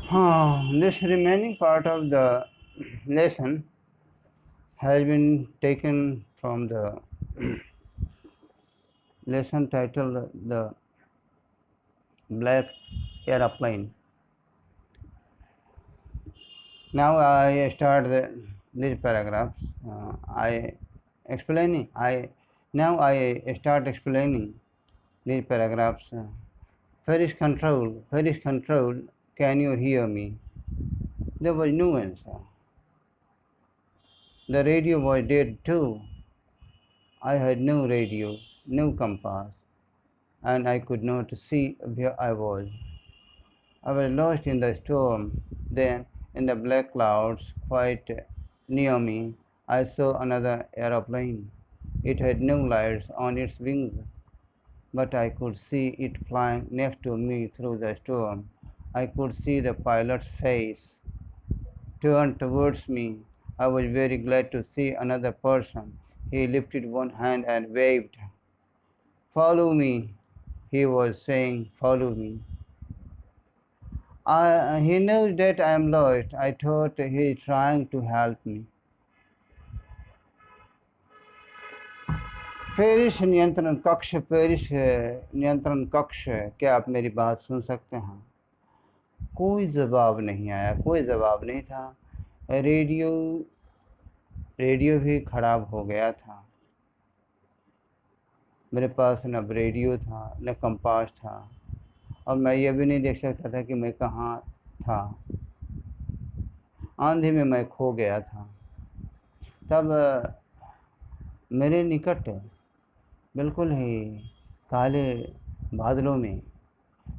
This remaining part of the lesson has been taken from the lesson titled The Black Aeroplane. Now I start these paragraphs. I start explaining these paragraphs. Where is control? Can you hear me? There was no answer. The radio was dead too. I had no radio, no compass, and I could not see where I was. I was lost in the storm. Then, in the black clouds quite near me, I saw another aeroplane. It had no lights on its wings, but I could see it flying next to me through the storm. I could see the pilot's face turned towards me. I was very glad to see another person. He lifted one hand and waved. Follow me, he was saying, follow me. He knows that I am lost. I thought he is trying to help me. Paris नियंत्रण कक्ष, क्या आप मेरी बात सुन सकते हैं? कोई जवाब नहीं आया, कोई जवाब नहीं था। रेडियो भी खराब हो गया था। मेरे पास न रेडियो था, न कंपास था, और मैं ये भी नहीं देख सकता था कि मैं कहाँ था। आंधी में मैं खो गया था। तब मेरे निकट बिल्कुल ही काले बादलों में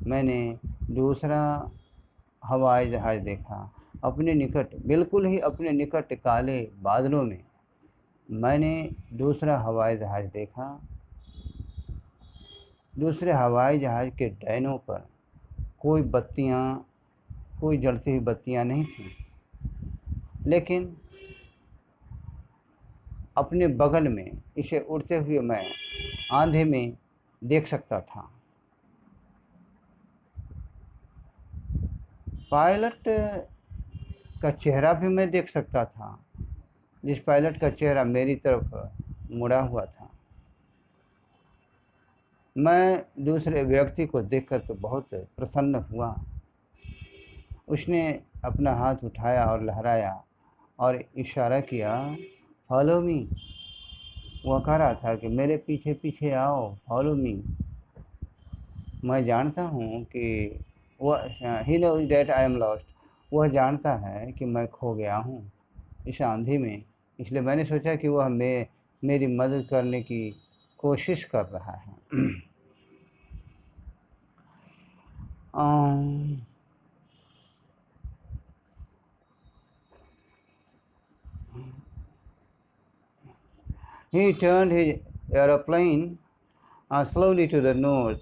मैंने दूसरा हवाई जहाज़ देखा। बिल्कुल ही अपने निकट काले बादलों में मैंने दूसरा हवाई जहाज़ देखा। दूसरे हवाई जहाज़ के डैनों पर कोई जलती हुई बत्तियां नहीं थीं, लेकिन अपने बगल में इसे उड़ते हुए मैं आंधे में देख सकता था। पायलट का चेहरा भी मैं देख सकता था, जिस पायलट का चेहरा मेरी तरफ मुड़ा हुआ था। मैं दूसरे व्यक्ति को देखकर तो बहुत प्रसन्न हुआ। उसने अपना हाथ उठाया और लहराया और इशारा किया, फॉलो मी। वह कह रहा था कि मेरे पीछे पीछे आओ, फॉलो मी। मैं जानता हूँ कि he knows that I am lost. वह जानता है कि मैं खो गया हूँ इस आंधी में, इसलिए मैंने सोचा कि वह मेरी मदद करने की कोशिश कर रहा है। He turned his aeroplane slowly to the north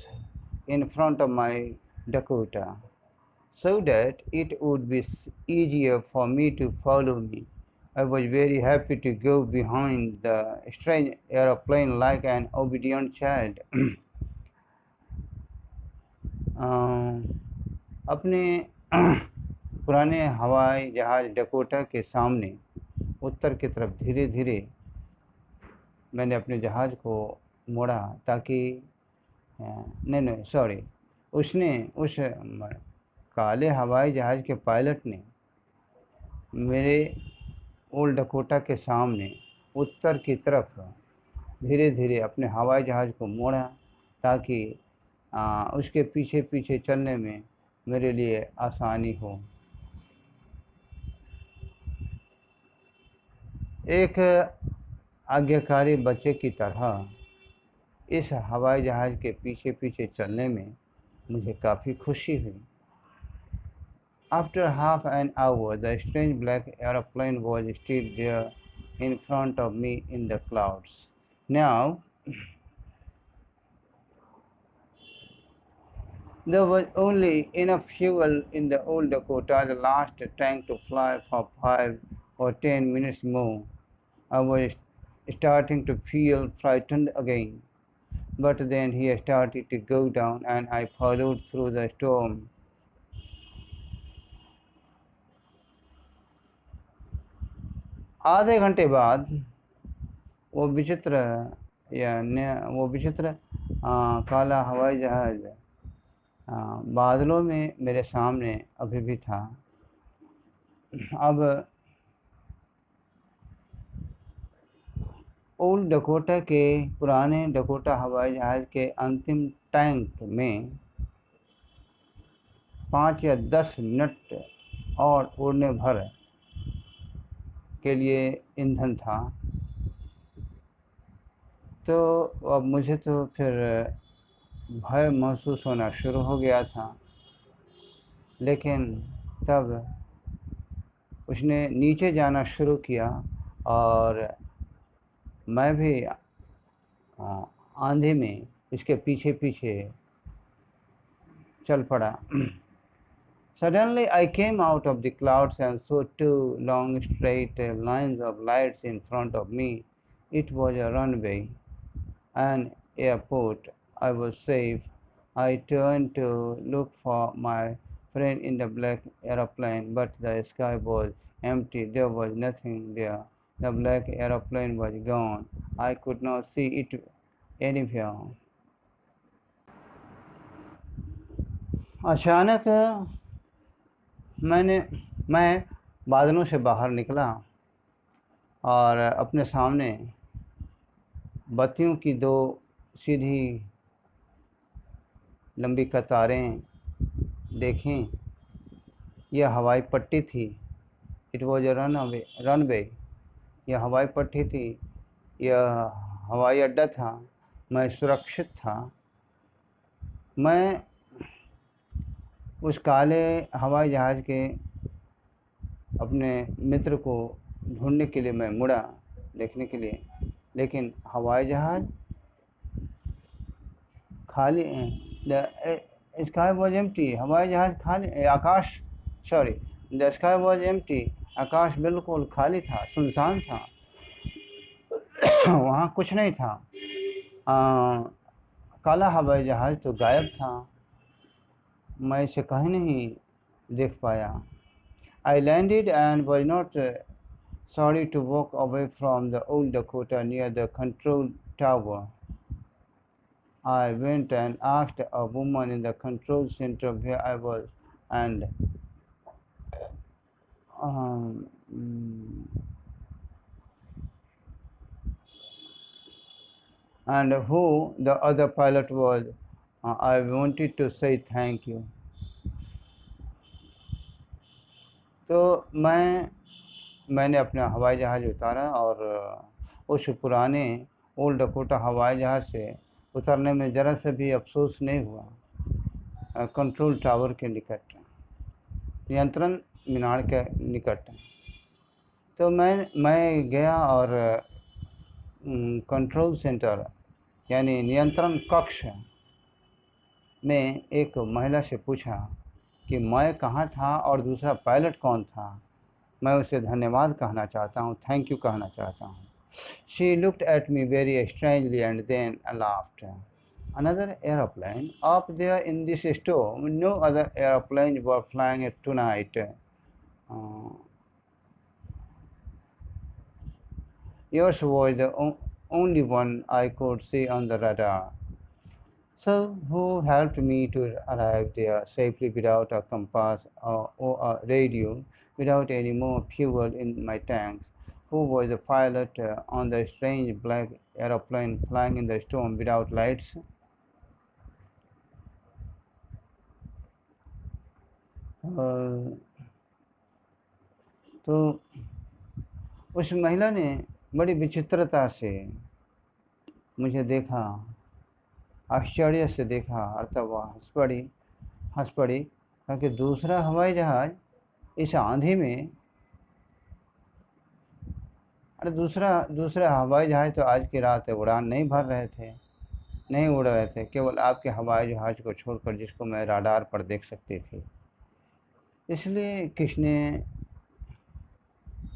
in front of my Dakota, so that it would be easier for me to follow me. I was very happy to go behind the strange aeroplane like an obedient child. अपने पुराने हवाई जहाज़ Dakota के सामने उत्तर की तरफ धीरे धीरे मैंने अपने जहाज़ को मोड़ा ताकि नहीं सॉरी, उस काले हवाई जहाज़ के पायलट ने मेरे ओल्ड डकोटा के सामने उत्तर की तरफ धीरे धीरे अपने हवाई जहाज़ को मोड़ा ताकि उसके पीछे पीछे चलने में मेरे लिए आसानी हो। एक आज्ञाकारी बच्चे की तरह इस हवाई जहाज़ के पीछे पीछे चलने में मुझे काफ़ी खुशी हुई। After half an hour, the strange black aeroplane was still there in front of me in the clouds. Now, there was only enough fuel in the old Dakota, the last tank, to fly for 5 or 10 minutes more. I was starting to feel frightened again, but then he started to go down and I followed through the storm. आधे घंटे बाद वो विचित्र वो विचित्र काला हवाई जहाज़ बादलों में मेरे सामने अभी भी था। अब ओल्ड डकोटा के पुराने डकोटा हवाई जहाज़ के अंतिम टैंक में 5 या 10 मिनट और उड़ने भर के लिए ईंधन था। तो अब मुझे तो फिर भय महसूस होना शुरू हो गया था। लेकिन तब उसने नीचे जाना शुरू किया और मैं भी आंधी में इसके पीछे पीछे चल पड़ा। Suddenly I came out of the clouds and saw 2 long straight lines of lights in front of me. It was a runway, an airport. I was safe. I turned to look for my friend in the black aeroplane, but the sky was empty. There was nothing there. The black aeroplane was gone. I could not see it anywhere. अचानक मैं बादलों से बाहर निकला और अपने सामने बत्तियों की 2 सीधी लंबी कतारें देखीं। यह हवाई पट्टी थी। It was a runway. यह हवाई पट्टी थी। यह हवाई अड्डा था। मैं सुरक्षित था। मैं उस काले हवाई जहाज़ के अपने मित्र को ढूंढने के लिए मैं मुड़ा देखने के लिए, लेकिन हवाई जहाज़ खाली। The sky was empty. हवाई जहाज़ खाली। The sky was empty. आकाश बिल्कुल खाली था, सुनसान था। वहाँ कुछ नहीं था। काला हवाई जहाज़ तो गायब था। मैं इसे कहीं नहीं देख पाया। I landed and was not sorry to walk away from the old Dakota near the control tower. I went and asked a woman in the control center where I was and um, and who the other pilot was. I wanted to say thank you. तो मैंने अपना हवाई जहाज़ उतारा और उस पुराने old Dakota हवाई जहाज़ से उतरने में ज़रा सा भी अफसोस नहीं हुआ। कंट्रोल टावर के निकट, नियंत्रण मीनार के निकट। तो मैं गया और कंट्रोल सेंटर यानी नियंत्रण कक्ष में एक महिला से पूछा कि मैं कहाँ था और दूसरा पायलट कौन था। मैं उसे धन्यवाद कहना चाहता हूँ, थैंक यू कहना चाहता हूँ। She looked at me very strangely and then laughed. Another aeroplane up there in this storm? No other airplanes were flying tonight. Yours was the only one I could see on the radar. So, who helped me to arrive there safely without a compass or a radio, without any more fuel in my tanks? Who was the pilot on the strange black aeroplane flying in the storm without lights? तो उस महिला ने बड़ी विचित्रता से मुझे देखा, आश्चर्य से देखा, अर्थात वह हंस पड़ी क्योंकि दूसरा हवाई जहाज़ इस आंधी में, अरे दूसरा हवाई जहाज़ तो आज की रात उड़ान नहीं उड़ रहे थे, केवल आपके हवाई जहाज़ को छोड़कर, जिसको मैं राडार पर देख सकती थी। इसलिए किसने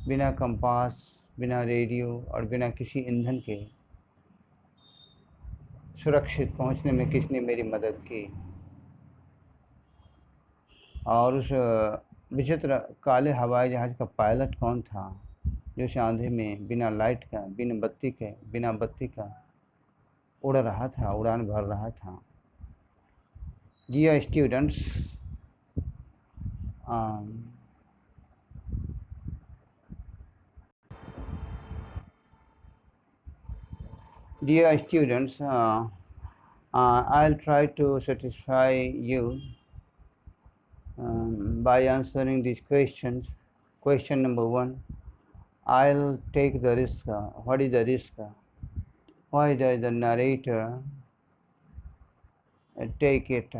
बिना कंपास, बिना रेडियो और बिना किसी ईंधन के सुरक्षित पहुंचने में किसने मेरी मदद की। और उस विचित्र काले हवाई जहाज़ का पायलट कौन था? जैसे आंधी में बिना लाइट का, बिना बत्ती का उड़ रहा था, उड़ान भर रहा था। Dear students, um, I'll try to satisfy you by answering these questions. Question number 1, I'll take the risk. What is the risk? Why does the narrator take it?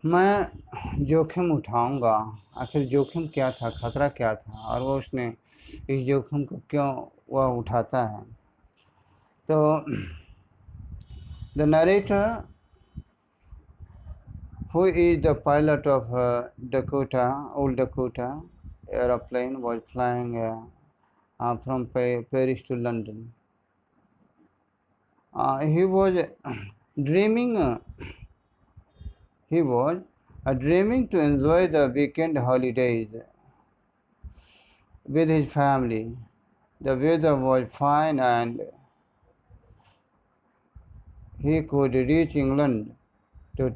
मैं जोखिम उठाऊंगा। आखिर जोखिम क्या था, खतरा क्या था, और वो उसने इस जोखिम को क्यों वह उठाता है। तो the narrator, who is the pilot of old Dakota aeroplane, was flying from Paris to London. He was dreaming. He was dreaming to enjoy the weekend holidays with his family. The weather was fine and he could reach England to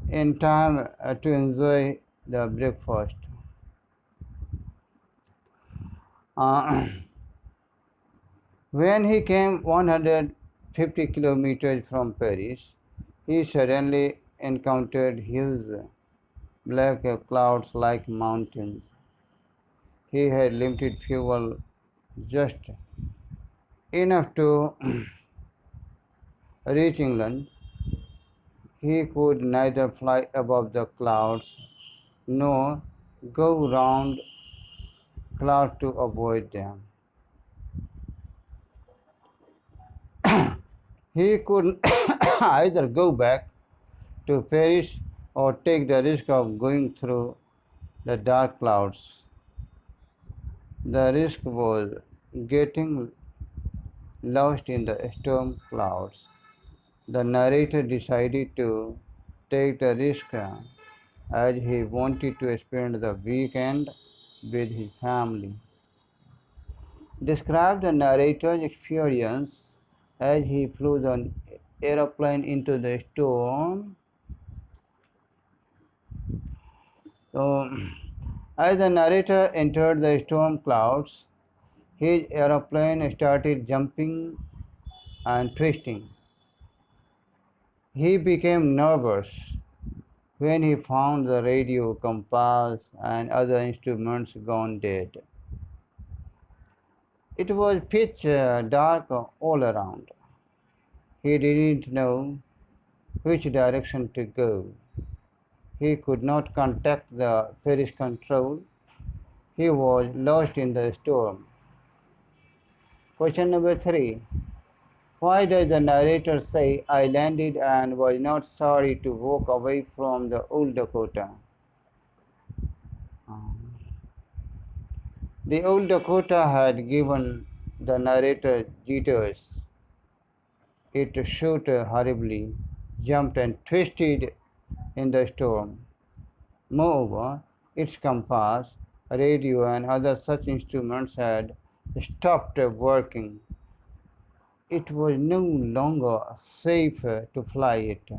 in time to enjoy the breakfast. When he came 150 kilometers from Paris, he suddenly encountered huge black clouds like mountains. He had limited fuel, just enough to reach England. He could neither fly above the clouds nor go round clouds to avoid them. He could either go back to Paris or take the risk of going through the dark clouds. The risk was getting lost in the storm clouds. The narrator decided to take the risk as he wanted to spend the weekend with his family. Describe the narrator's experience as he flew the aeroplane into the storm. So, as the narrator entered the storm clouds, his aeroplane started jumping and twisting. He became nervous when he found the radio, compass, and other instruments gone dead. It was pitch dark all around. He didn't know which direction to go. He could not contact the Paris control. He was lost in the storm. Question number 3. Why does the narrator say, I landed and was not sorry to walk away from the old Dakota? The old Dakota had given the narrator jitters. It shook horribly, jumped and twisted in the storm. Moreover, its compass, radio, and other such instruments had stopped working. It was no longer safe to fly it.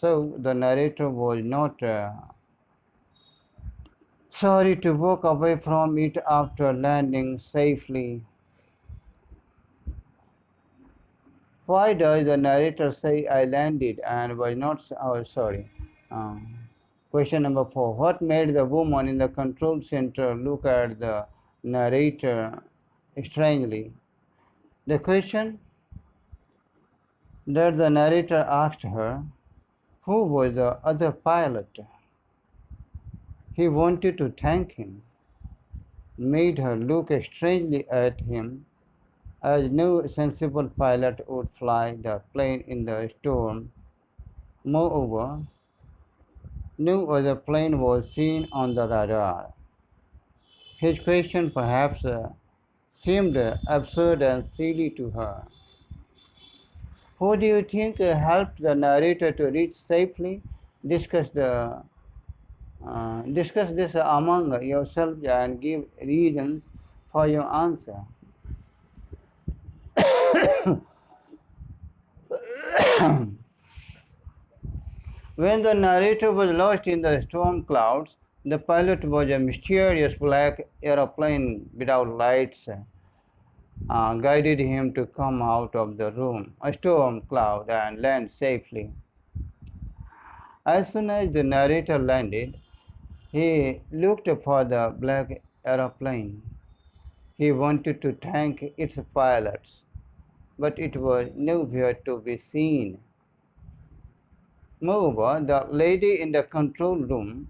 So the narrator was not sorry to walk away from it after landing safely. Why does the narrator say, I landed and was not sorry? Question number 4. What made the woman in the control center look at the narrator strangely? The question that the narrator asked her, who was the other pilot? He wanted to thank him, made her look strangely at him, as no sensible pilot would fly the plane in the storm. Moreover, no other plane was seen on the radar. His question perhaps seemed absurd and silly to her. Who do you think helped the narrator to reach safely? Discuss discuss this among yourselves and give reasons for your answer. When the narrator was lost in the storm clouds, the pilot was a mysterious black aeroplane without lights, guided him to come out of the room, a storm cloud, and land safely. As soon as the narrator landed, he looked for the black aeroplane. He wanted to thank its pilots, but it was nowhere to be seen. Moreover, the lady in the control room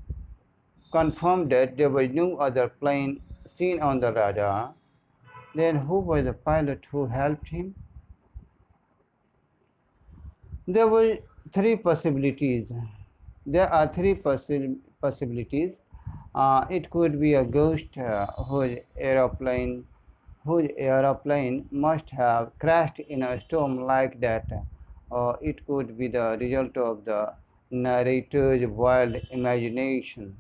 confirmed that there was no other plane seen on the radar. Then who was the pilot who helped him? There were three possibilities. There are three possibilities. It could be a ghost whose aeroplane must have crashed in a storm like that, or it could be the result of the narrator's wild imagination.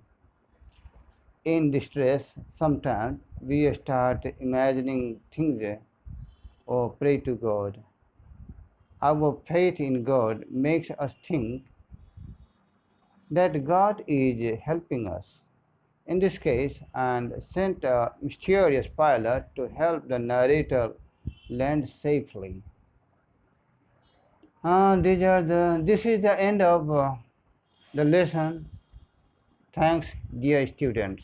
In distress, sometimes we start imagining things or pray to God. Our faith in God makes us think that God is helping us in this case and sent a mysterious pilot to help the narrator land safely. This is the end of the lesson. Thanks, dear students.